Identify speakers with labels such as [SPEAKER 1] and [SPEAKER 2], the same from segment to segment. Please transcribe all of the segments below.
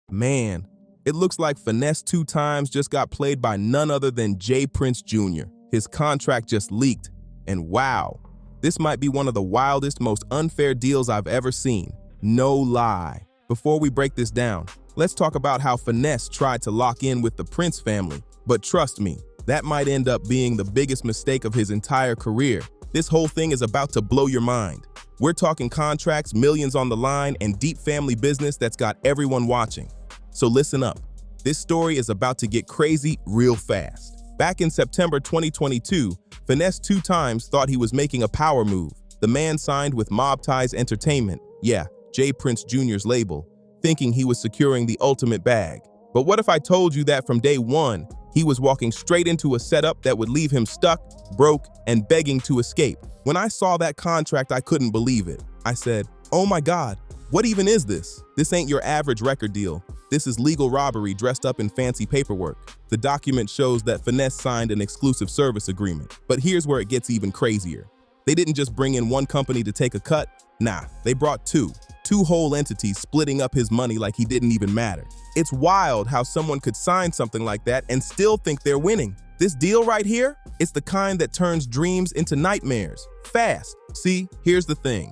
[SPEAKER 1] Man, it looks like Finesse2Tymes just got played by none other than J. Prince Jr. His contract just leaked, and wow, this might be one of the wildest, most unfair deals I've ever seen. No lie. Before we break this down, let's talk about how Finesse tried to lock in with the Prince family. But trust me, that might end up being the biggest mistake of his entire career. This whole thing is about to blow your mind. We're talking contracts, millions on the line, and deep family business that's got everyone watching. So listen up. This story is about to get crazy real fast. Back in September 2022, Finesse2Tymes thought he was making a power move. The man signed with Mob Ties Entertainment, yeah, J. Prince Jr.'s label, thinking he was securing the ultimate bag. But what if I told you that from day one, he was walking straight into a setup that would leave him stuck, broke, and begging to escape? When I saw that contract, I couldn't believe it. I said, oh my God, what even is this? This ain't your average record deal. This is legal robbery dressed up in fancy paperwork. The document shows that Finesse signed an exclusive service agreement. But here's where it gets even crazier. They didn't just bring in one company to take a cut. Nah, they brought two whole entities splitting up his money like he didn't even matter. It's wild how someone could sign something like that and still think they're winning. This deal right here, it's the kind that turns dreams into nightmares, fast. See, here's the thing.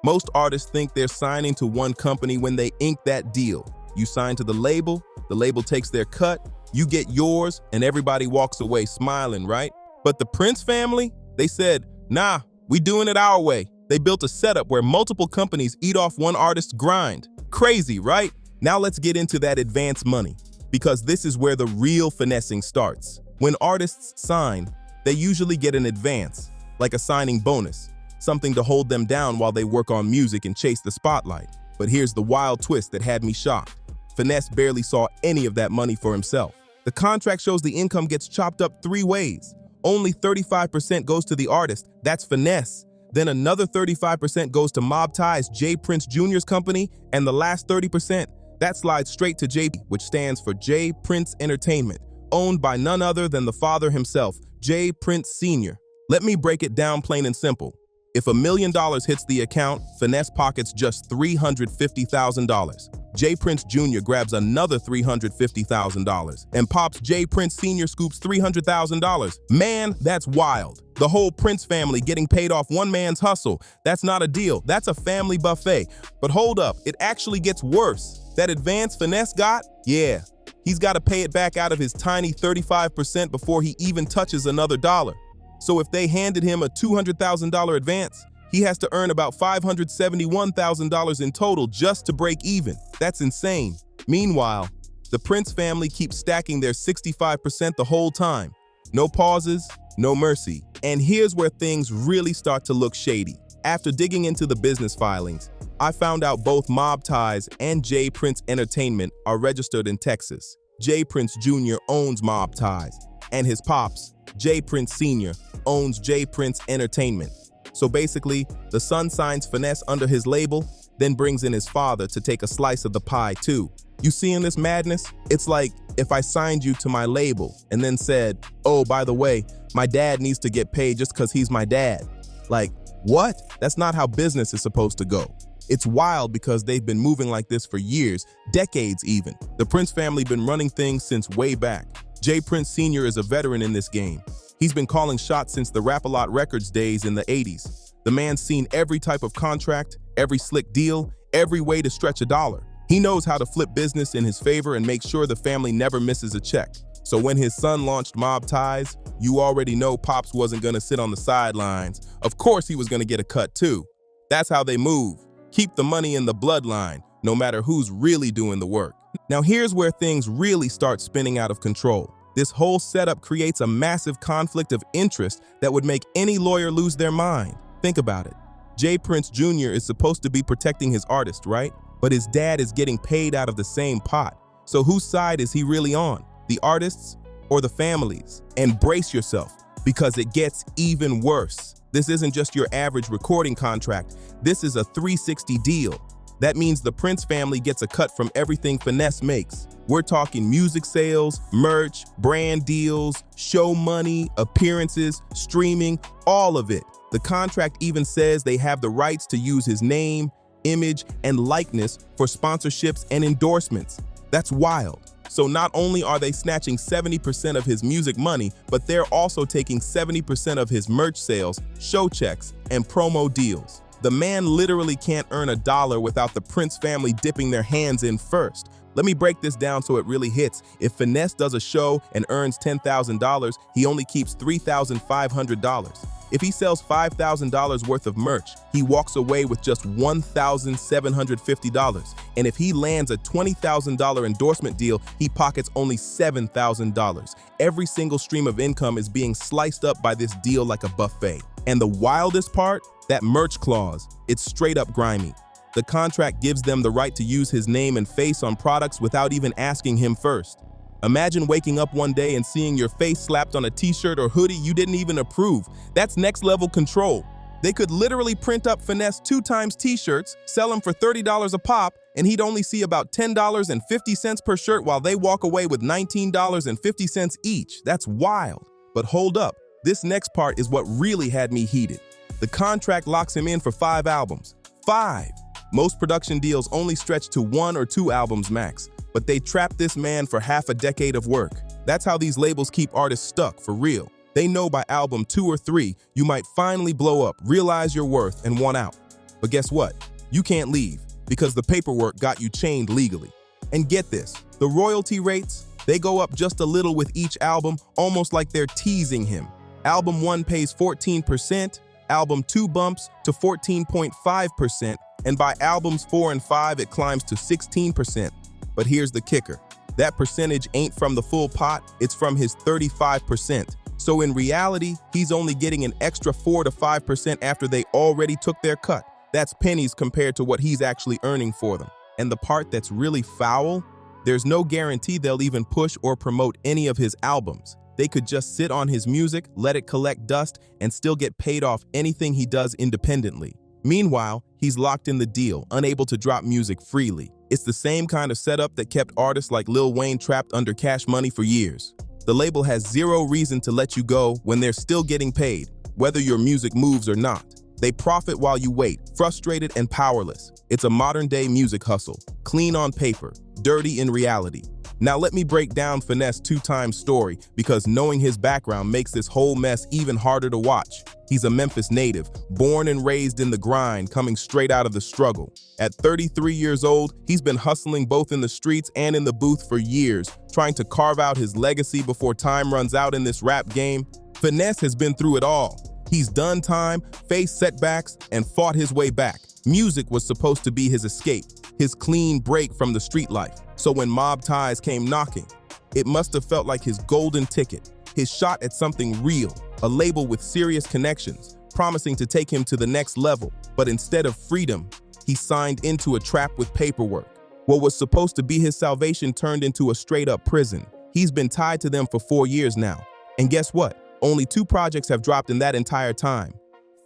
[SPEAKER 1] Most artists think they're signing to one company when they ink that deal. You sign to the label takes their cut, you get yours, and everybody walks away smiling, right? But the Prince family, they said, nah, we doing it our way. They built a setup where multiple companies eat off one artist's grind. Crazy, right? Now let's get into that advance money, because this is where the real finessing starts. When artists sign, they usually get an advance, like a signing bonus, something to hold them down while they work on music and chase the spotlight. But here's the wild twist that had me shocked. Finesse barely saw any of that money for himself. The contract shows the income gets chopped up three ways. Only 35% goes to the artist, that's Finesse. Then another 35% goes to Mob Ties J. Prince Jr.'s company, and the last 30%, that slides straight to JP, which stands for J. Prince Entertainment, owned by none other than the father himself, J. Prince Sr. Let me break it down plain and simple. If $1 million hits the account, Finesse pockets just $350,000. J. Prince Jr. grabs another $350,000, and Pops J. Prince Sr. scoops $300,000. Man, that's wild. The whole Prince family getting paid off one man's hustle. That's not a deal, that's a family buffet. But hold up, it actually gets worse. That advance Finesse got? Yeah, he's got to pay it back out of his tiny 35% before he even touches another dollar. So if they handed him a $200,000 advance, he has to earn about $571,000 in total just to break even. That's insane. Meanwhile, the Prince family keeps stacking their 65% the whole time. No pauses, no mercy. And here's where things really start to look shady. After digging into the business filings, I found out both Mob Ties and J. Prince Entertainment are registered in Texas. J. Prince Jr. owns Mob Ties, and his pops, J. Prince Sr., owns J. Prince Entertainment. So basically, the son signs Finesse under his label, then brings in his father to take a slice of the pie too. You seeing this madness? It's like if I signed you to my label and then said, oh, by the way, my dad needs to get paid just because he's my dad. Like, what? That's not how business is supposed to go. It's wild because they've been moving like this for years, decades even. The Prince family been running things since way back. J. Prince Sr. is a veteran in this game. He's been calling shots since the Rap-A-Lot Records days in the 80s. The man's seen every type of contract, every slick deal, every way to stretch a dollar. He knows how to flip business in his favor and make sure the family never misses a check. So when his son launched Mob Ties, you already know Pops wasn't gonna sit on the sidelines. Of course he was gonna get a cut too. That's how they move. Keep the money in the bloodline, no matter who's really doing the work. Now here's where things really start spinning out of control. This whole setup creates a massive conflict of interest that would make any lawyer lose their mind. Think about it. J. Prince Jr. is supposed to be protecting his artist, right? But his dad is getting paid out of the same pot. So whose side is he really on? The artists or the families? And brace yourself, because it gets even worse. This isn't just your average recording contract. This is a 360 deal. That means the Prince family gets a cut from everything Finesse makes. We're talking music sales, merch, brand deals, show money, appearances, streaming, all of it. The contract even says they have the rights to use his name, image, and likeness for sponsorships and endorsements. That's wild. So not only are they snatching 70% of his music money, but they're also taking 70% of his merch sales, show checks, and promo deals. The man literally can't earn a dollar without the Prince family dipping their hands in first. Let me break this down so it really hits. If Finesse does a show and earns $10,000, he only keeps $3,500. If he sells $5,000 worth of merch, he walks away with just $1,750. And if he lands a $20,000 endorsement deal, he pockets only $7,000. Every single stream of income is being sliced up by this deal like a buffet. And the wildest part? That merch clause. It's straight up grimy. The contract gives them the right to use his name and face on products without even asking him first. Imagine waking up one day and seeing your face slapped on a t-shirt or hoodie you didn't even approve. That's next level control. They could literally print up Finesse2Tymes t-shirts, sell them for $30 a pop, and he'd only see about $10.50 per shirt while they walk away with $19.50 each. That's wild. But hold up, this next part is what really had me heated. The contract locks him in for 5 albums. 5! Most production deals only stretch to 1 or 2 albums max, but they trap this man for half a decade of work. That's how these labels keep artists stuck, for real. They know by album 2 or 3, you might finally blow up, realize your worth, and want out. But guess what? You can't leave, because the paperwork got you chained legally. And get this, the royalty rates, they go up just a little with each album, almost like they're teasing him. Album 1 pays 14%, album 2 bumps to 14.5%, and by albums 4 and 5 it climbs to 16%. But here's the kicker. That percentage ain't from the full pot, it's from his 35%. So in reality, he's only getting an extra 4 to 5% after they already took their cut. That's pennies compared to what he's actually earning for them. And the part that's really foul, there's no guarantee they'll even push or promote any of his albums. They could just sit on his music, let it collect dust, and still get paid off anything he does independently. Meanwhile, he's locked in the deal, unable to drop music freely. It's the same kind of setup that kept artists like Lil Wayne trapped under Cash Money for years. The label has zero reason to let you go when they're still getting paid, whether your music moves or not. They profit while you wait, frustrated and powerless. It's a modern-day music hustle, clean on paper, dirty in reality. Now let me break down Finesse2Tymes' story, because knowing his background makes this whole mess even harder to watch. He's a Memphis native, born and raised in the grind, coming straight out of the struggle. At 33 years old, he's been hustling both in the streets and in the booth for years, trying to carve out his legacy before time runs out in this rap game. Finesse has been through it all. He's done time, faced setbacks, and fought his way back. Music was supposed to be his escape, his clean break from the street life. So when mob ties came knocking, it must have felt like his golden ticket, his shot at something real, a label with serious connections, promising to take him to the next level. But instead of freedom, he signed into a trap with paperwork. What was supposed to be his salvation turned into a straight-up prison. He's been tied to them for 4 years now. And guess what? Only 2 projects have dropped in that entire time.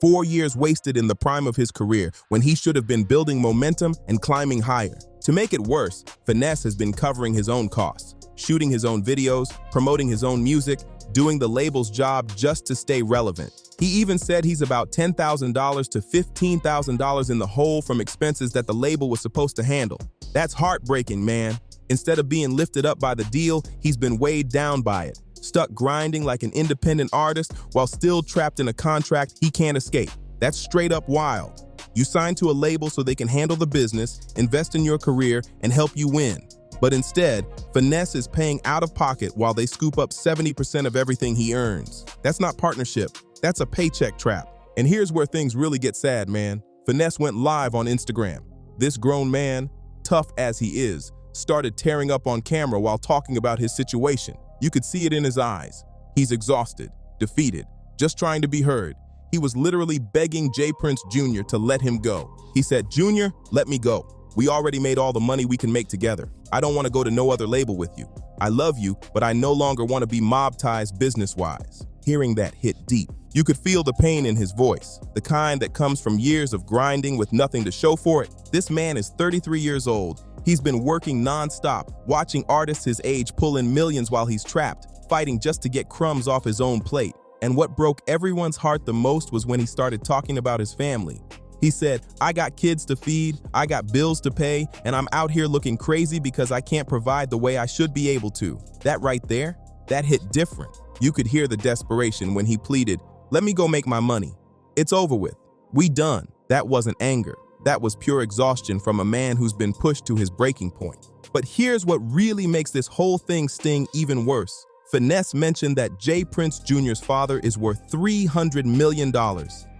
[SPEAKER 1] 4 years wasted in the prime of his career, when he should have been building momentum and climbing higher. To make it worse, Finesse has been covering his own costs, shooting his own videos, promoting his own music, doing the label's job just to stay relevant. He even said he's about $10,000 to $15,000 in the hole from expenses that the label was supposed to handle. That's heartbreaking, man. Instead of being lifted up by the deal, he's been weighed down by it, stuck grinding like an independent artist while still trapped in a contract he can't escape. That's straight up wild. You sign to a label so they can handle the business, invest in your career, and help you win. But instead, Finesse is paying out of pocket while they scoop up 70% of everything he earns. That's not partnership, that's a paycheck trap. And here's where things really get sad, man. Finesse went live on Instagram. This grown man, tough as he is, started tearing up on camera while talking about his situation. You could see it in his eyes. He's exhausted, defeated, just trying to be heard. He was literally begging J. Prince Jr. to let him go. He said, "Junior, let me go. We already made all the money we can make together. I don't want to go to no other label with you. I love you, but I no longer want to be mob ties business-wise." Hearing that hit deep. You could feel the pain in his voice, the kind that comes from years of grinding with nothing to show for it. This man is 33 years old. He's been working non-stop, watching artists his age pull in millions while he's trapped, fighting just to get crumbs off his own plate. And what broke everyone's heart the most was when he started talking about his family. He said, "I got kids to feed, I got bills to pay, and I'm out here looking crazy because I can't provide the way I should be able to." That right there, that hit different. You could hear the desperation when he pleaded, "Let me go make my money. It's over with. We done." That wasn't anger. That was pure exhaustion from a man who's been pushed to his breaking point. But here's what really makes this whole thing sting even worse. Finesse mentioned that J. Prince Jr.'s father is worth $300 million.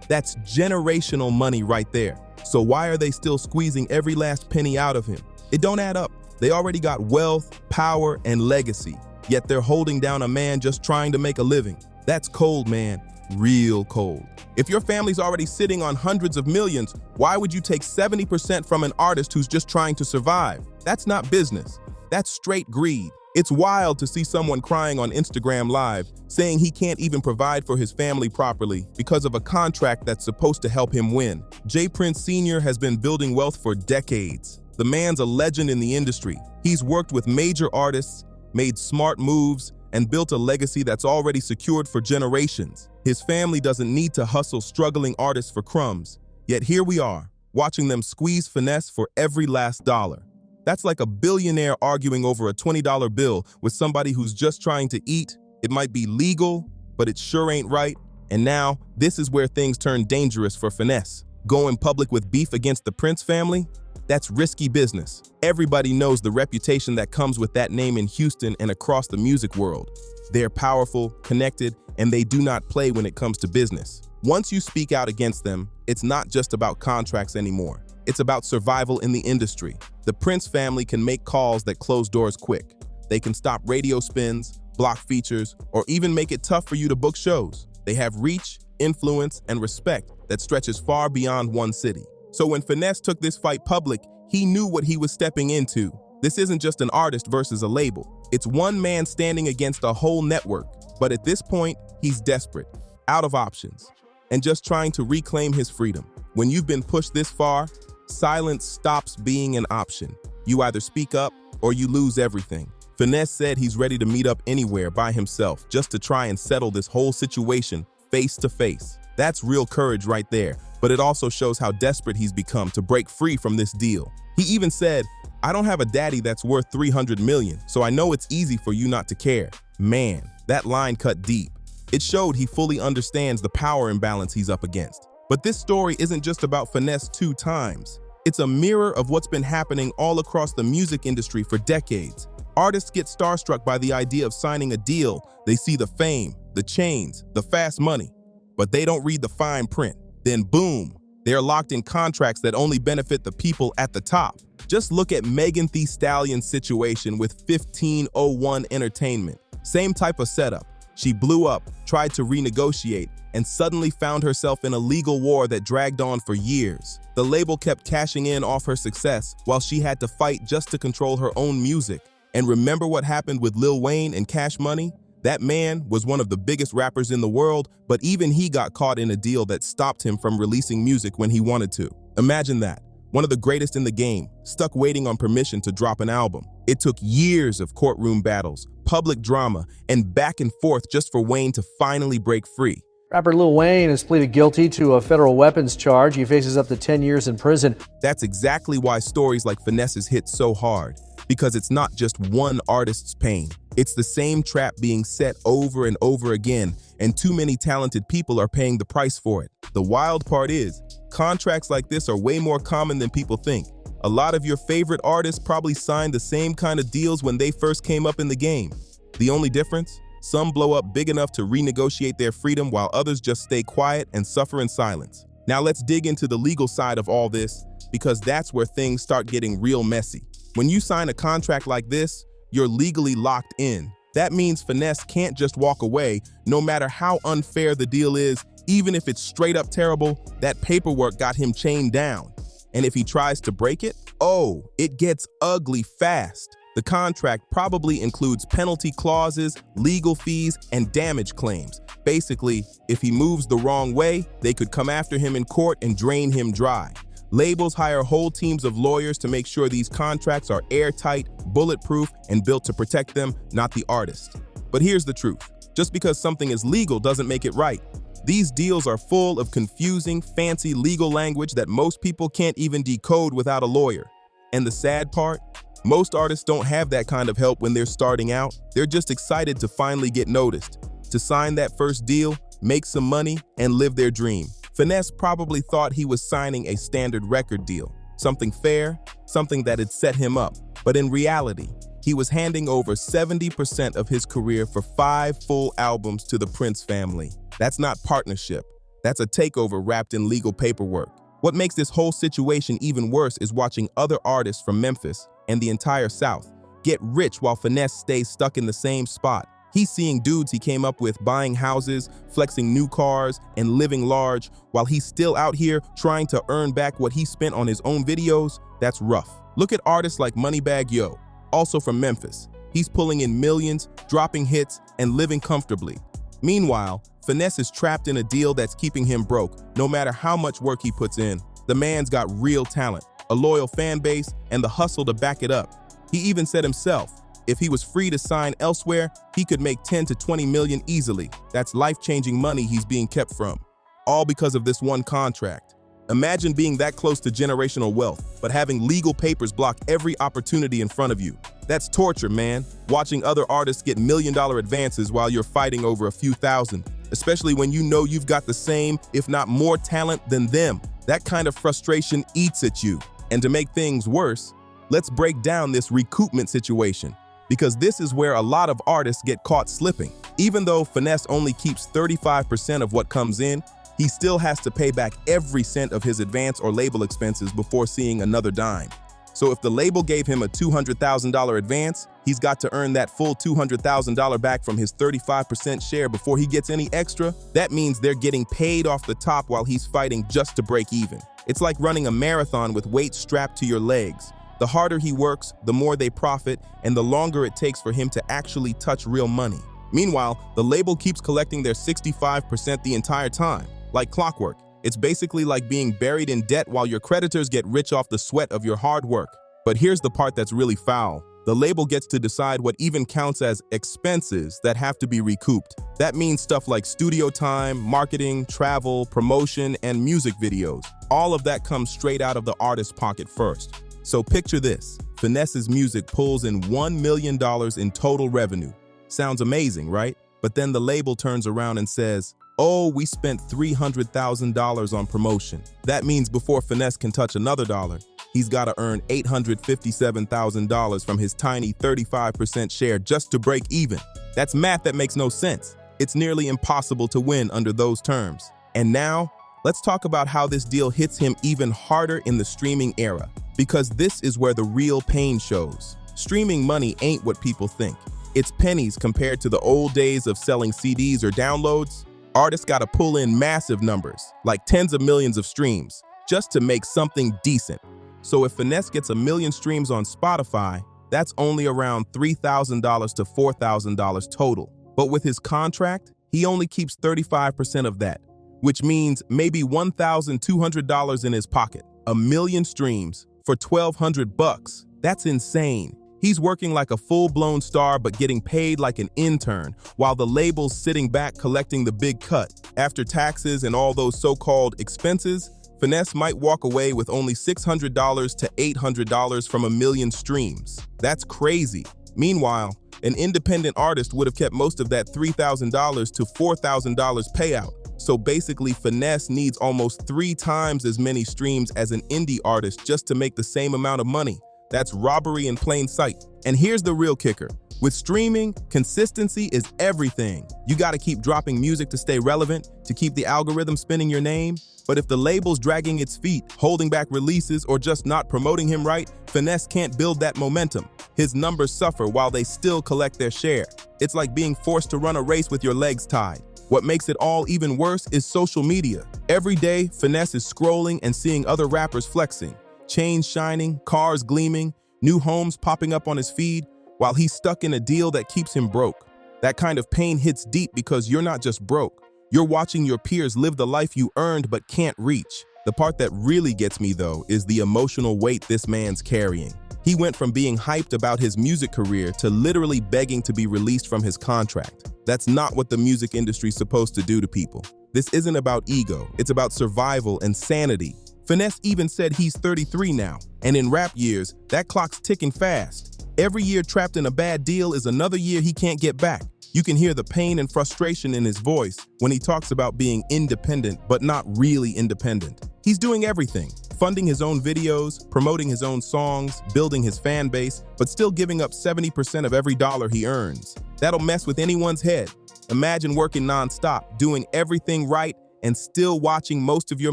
[SPEAKER 1] That's generational money right there. So why are they still squeezing every last penny out of him? It don't add up. They already got wealth, power, and legacy, yet they're holding down a man just trying to make a living. That's cold, man. Real cold. If your family's already sitting on hundreds of millions, why would you take 70% from an artist who's just trying to survive? That's not business. That's straight greed. It's wild to see someone crying on Instagram Live, saying he can't even provide for his family properly because of a contract that's supposed to help him win. J. Prince Sr. has been building wealth for decades. The man's a legend in the industry. He's worked with major artists, made smart moves, and built a legacy that's already secured for generations. His family doesn't need to hustle struggling artists for crumbs. Yet here we are, watching them squeeze Finesse for every last dollar. That's like a billionaire arguing over a $20 bill with somebody who's just trying to eat. It might be legal, but it sure ain't right. And now, this is where things turn dangerous for Finesse. Going public with beef against the Prince family? That's risky business. Everybody knows the reputation that comes with that name in Houston and across the music world. They're powerful, connected, and they do not play when it comes to business. Once you speak out against them, it's not just about contracts anymore. It's about survival in the industry. The Prince family can make calls that close doors quick. They can stop radio spins, block features, or even make it tough for you to book shows. They have reach, influence, and respect that stretches far beyond one city. So when Finesse took this fight public, he knew what he was stepping into. This isn't just an artist versus a label. It's one man standing against a whole network. But at this point, he's desperate, out of options, and just trying to reclaim his freedom. When you've been pushed this far, silence stops being an option. You either speak up or you lose everything. Finesse said he's ready to meet up anywhere by himself just to try and settle this whole situation face to face. That's real courage right there, but it also shows how desperate he's become to break free from this deal. He even said, "I don't have a daddy that's worth $300 million, so I know it's easy for you not to care." Man, that line cut deep. It showed he fully understands the power imbalance he's up against. But this story isn't just about Finesse2Tymes. It's a mirror of what's been happening all across the music industry for decades. Artists get starstruck by the idea of signing a deal. They see the fame, the chains, the fast money, but they don't read the fine print. Then boom, they're locked in contracts that only benefit the people at the top. Just look at Megan Thee Stallion's situation with 1501 Entertainment. Same type of setup. She blew up, tried to renegotiate, and suddenly found herself in a legal war that dragged on for years. The label kept cashing in off her success while she had to fight just to control her own music. And remember what happened with Lil Wayne and Cash Money? That man was one of the biggest rappers in the world, but even he got caught in a deal that stopped him from releasing music when he wanted to. Imagine that. One of the greatest in the game, stuck waiting on permission to drop an album. It took years of courtroom battles, public drama, and back and forth just for Wayne to finally break free.
[SPEAKER 2] Rapper Lil Wayne has pleaded guilty to a federal weapons charge. He faces up to 10 years in prison.
[SPEAKER 1] That's exactly why stories like Finesse's hit so hard, because it's not just one artist's pain. It's the same trap being set over and over again, and too many talented people are paying the price for it. The wild part is, contracts like this are way more common than people think. A lot of your favorite artists probably signed the same kind of deals when they first came up in the game. The only difference? Some blow up big enough to renegotiate their freedom while others just stay quiet and suffer in silence. Now let's dig into the legal side of all this, because that's where things start getting real messy. When you sign a contract like this, you're legally locked in. That means Finesse can't just walk away, no matter how unfair the deal is. Even if it's straight up terrible, that paperwork got him chained down. And if he tries to break it, oh, it gets ugly fast. The contract probably includes penalty clauses, legal fees, and damage claims. Basically, if he moves the wrong way, they could come after him in court and drain him dry. Labels hire whole teams of lawyers to make sure these contracts are airtight, bulletproof, and built to protect them, not the artist. But here's the truth. Just because something is legal doesn't make it right. These deals are full of confusing, fancy legal language that most people can't even decode without a lawyer. And the sad part? Most artists don't have that kind of help when they're starting out. They're just excited to finally get noticed, to sign that first deal, make some money, and live their dream. Finesse probably thought he was signing a standard record deal, something fair, something that had set him up. But in reality, he was handing over 70% of his career for 5 full albums to the Prince family. That's not partnership. That's a takeover wrapped in legal paperwork. What makes this whole situation even worse is watching other artists from Memphis and the entire South get rich while Finesse stays stuck in the same spot. He's seeing dudes he came up with buying houses, flexing new cars, and living large, while he's still out here trying to earn back what he spent on his own videos. That's rough. Look at artists like Moneybagg Yo, also from Memphis. He's pulling in millions, dropping hits, and living comfortably. Meanwhile, Finesse is trapped in a deal that's keeping him broke, no matter how much work he puts in. The man's got real talent, a loyal fan base, and the hustle to back it up. He even said himself, if he was free to sign elsewhere, he could make 10 to 20 million easily. That's life-changing money he's being kept from, all because of this one contract. Imagine being that close to generational wealth, but having legal papers block every opportunity in front of you. That's torture, man. Watching other artists get million-dollar advances while you're fighting over a few thousand, especially when you know you've got the same, if not more talent than them. That kind of frustration eats at you. And to make things worse, let's break down this recoupment situation, because this is where a lot of artists get caught slipping. Even though Finesse only keeps 35% of what comes in, he still has to pay back every cent of his advance or label expenses before seeing another dime. So if the label gave him a $200,000 advance, he's got to earn that full $200,000 back from his 35% share before he gets any extra. That means they're getting paid off the top while he's fighting just to break even. It's like running a marathon with weights strapped to your legs. The harder he works, the more they profit, and the longer it takes for him to actually touch real money. Meanwhile, the label keeps collecting their 65% the entire time. Like clockwork, it's basically like being buried in debt while your creditors get rich off the sweat of your hard work. But here's the part that's really foul. The label gets to decide what even counts as expenses that have to be recouped. That means stuff like studio time, marketing, travel, promotion, and music videos. All of that comes straight out of the artist's pocket first. So picture this. Finesse's music pulls in $1 million in total revenue. Sounds amazing, right? But then the label turns around and says, oh, we spent $300,000 on promotion. That means before Finesse can touch another dollar, he's got to earn $857,000 from his tiny 35% share just to break even. That's math that makes no sense. It's nearly impossible to win under those terms. And now, let's talk about how this deal hits him even harder in the streaming era, because this is where the real pain shows. Streaming money ain't what people think. It's pennies compared to the old days of selling CDs or downloads. Artists gotta pull in massive numbers, like tens of millions of streams, just to make something decent. So if Finesse gets 1 million streams on Spotify, that's only around $3,000 to $4,000 total. But with his contract, he only keeps 35% of that, which means maybe $1,200 in his pocket. 1 million streams for $1,200 That's insane. He's working like a full-blown star but getting paid like an intern, while the label's sitting back collecting the big cut. After taxes and all those so-called expenses, Finesse might walk away with only $600 to $800 from 1 million streams. That's crazy. Meanwhile, an independent artist would have kept most of that $3,000 to $4,000 payout. So basically, Finesse needs almost 3 times as many streams as an indie artist just to make the same amount of money. That's robbery in plain sight. And here's the real kicker. With streaming, consistency is everything. You gotta keep dropping music to stay relevant, to keep the algorithm spinning your name. But if the label's dragging its feet, holding back releases, or just not promoting him right, Finesse can't build that momentum. His numbers suffer while they still collect their share. It's like being forced to run a race with your legs tied. What makes it all even worse is social media. Every day, Finesse is scrolling and seeing other rappers flexing. Chains shining, cars gleaming, new homes popping up on his feed, while he's stuck in a deal that keeps him broke. That kind of pain hits deep because you're not just broke. You're watching your peers live the life you earned but can't reach. The part that really gets me, though, is the emotional weight this man's carrying. He went from being hyped about his music career to literally begging to be released from his contract. That's not what the music industry's supposed to do to people. This isn't about ego, it's about survival and sanity. Finesse even said he's 33 now, and in rap years, that clock's ticking fast. Every year trapped in a bad deal is another year he can't get back. You can hear the pain and frustration in his voice when he talks about being independent, but not really independent. He's doing everything, funding his own videos, promoting his own songs, building his fan base, but still giving up 70% of every dollar he earns. That'll mess with anyone's head. Imagine working nonstop, doing everything right, and still watching most of your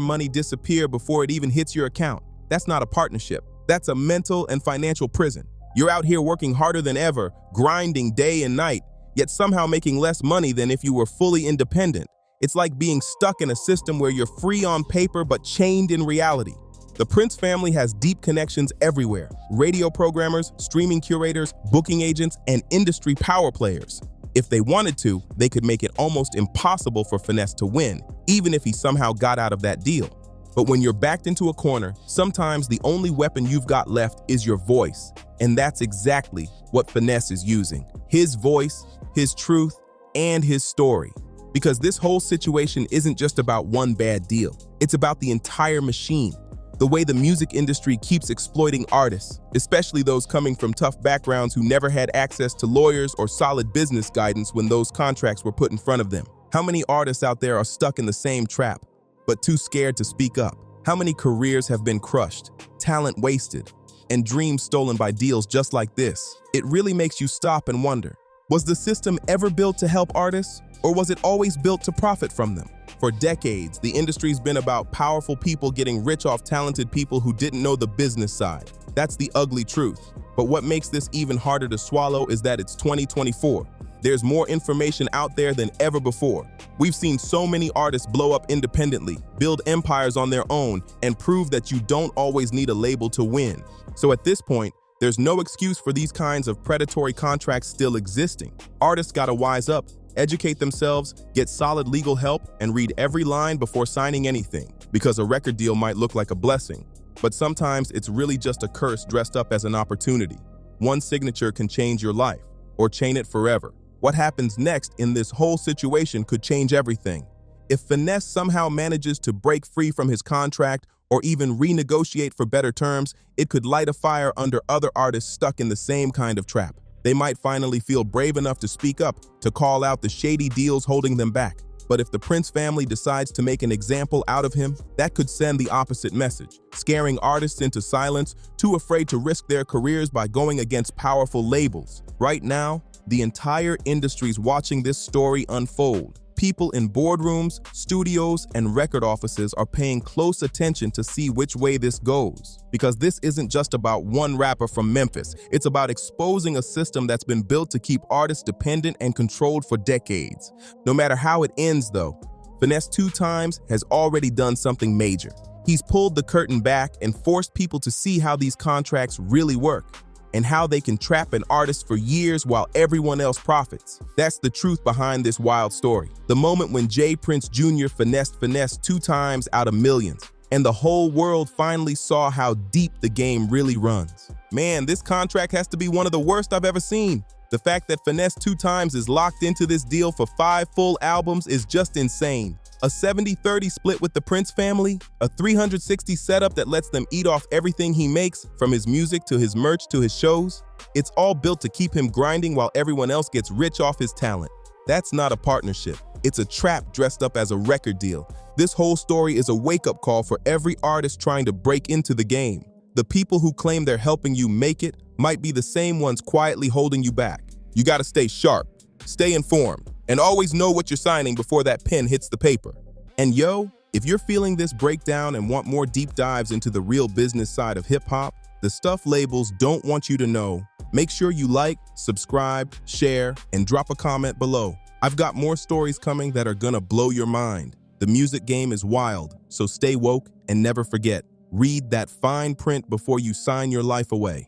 [SPEAKER 1] money disappear before it even hits your account. That's not a partnership. That's a mental and financial prison. You're out here working harder than ever, grinding day and night, yet somehow making less money than if you were fully independent. It's like being stuck in a system where you're free on paper but chained in reality. The Prince family has deep connections everywhere: radio programmers, streaming curators, booking agents, and industry power players. If they wanted to, they could make it almost impossible for Finesse to win, even if he somehow got out of that deal. But when you're backed into a corner, sometimes the only weapon you've got left is your voice. And that's exactly what Finesse is using. His voice, his truth, and his story. Because this whole situation isn't just about one bad deal. It's about the entire machine. The way the music industry keeps exploiting artists, especially those coming from tough backgrounds who never had access to lawyers or solid business guidance when those contracts were put in front of them. How many artists out there are stuck in the same trap, but too scared to speak up? How many careers have been crushed, talent wasted, and dreams stolen by deals just like this? It really makes you stop and wonder, was the system ever built to help artists, or was it always built to profit from them? For decades, the industry's been about powerful people getting rich off talented people who didn't know the business side. That's the ugly truth. But what makes this even harder to swallow is that it's 2024. There's more information out there than ever before. We've seen so many artists blow up independently, build empires on their own, and prove that you don't always need a label to win. So at this point, there's no excuse for these kinds of predatory contracts still existing. Artists gotta wise up, educate themselves, get solid legal help, and read every line before signing anything, because a record deal might look like a blessing, but sometimes it's really just a curse dressed up as an opportunity. One signature can change your life, or chain it forever. What happens next in this whole situation could change everything. If Finesse somehow manages to break free from his contract or even renegotiate for better terms, it could light a fire under other artists stuck in the same kind of trap. They might finally feel brave enough to speak up, to call out the shady deals holding them back. But if the Prince family decides to make an example out of him, that could send the opposite message, scaring artists into silence, too afraid to risk their careers by going against powerful labels. Right now, the entire industry's watching this story unfold. People in boardrooms, studios, and record offices are paying close attention to see which way this goes. Because this isn't just about one rapper from Memphis. It's about exposing a system that's been built to keep artists dependent and controlled for decades. No matter how it ends, though, Finesse2Tymes has already done something major. He's pulled the curtain back and forced people to see how these contracts really work, and how they can trap an artist for years while everyone else profits. That's the truth behind this wild story. The moment when J. Prince Jr. finessed Finesse 2 times out of millions, and the whole world finally saw how deep the game really runs. Man, this contract has to be one of the worst I've ever seen. The fact that Finesse2Tymes is locked into this deal for 5 full albums is just insane. A 70-30 split with the Prince family, a 360 setup that lets them eat off everything he makes, from his music to his merch to his shows. It's all built to keep him grinding while everyone else gets rich off his talent. That's not a partnership. It's a trap dressed up as a record deal. This whole story is a wake-up call for every artist trying to break into the game. The people who claim they're helping you make it might be the same ones quietly holding you back. You gotta stay sharp, stay informed, and always know what you're signing before that pen hits the paper. And yo, if you're feeling this breakdown and want more deep dives into the real business side of hip-hop, the stuff labels don't want you to know, make sure you like, subscribe, share, and drop a comment below. I've got more stories coming that are gonna blow your mind. The music game is wild, so stay woke and never forget, read that fine print before you sign your life away.